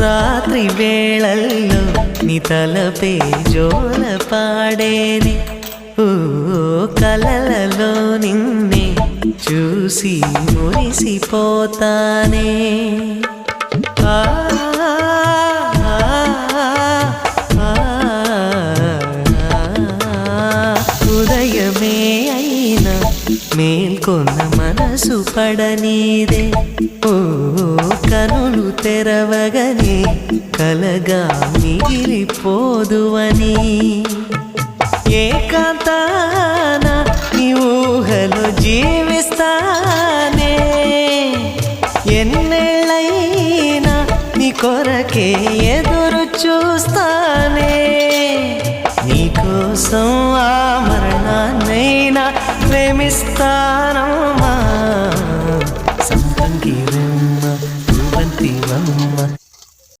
రాత్రి వేళల్లో నీ తలపే జోల పాడేనే ఓ కలలలో నిన్నే చూసి మురిసిపోతానే ఆ ఉదయమే అయినా మేల్కొన్న మనసు పడనీదే ఓ కనులు తెరవగనే కలగా మిగిలిపోదువని ఏకాంతాన నీ ఊహలో జీవిస్తానే ఎన్నేళ్ళైనా నీ కొరకే ఎదురు చూస్తానే నీకోసం ఆ మరణాన్నైనా ప్రేమిస్తాను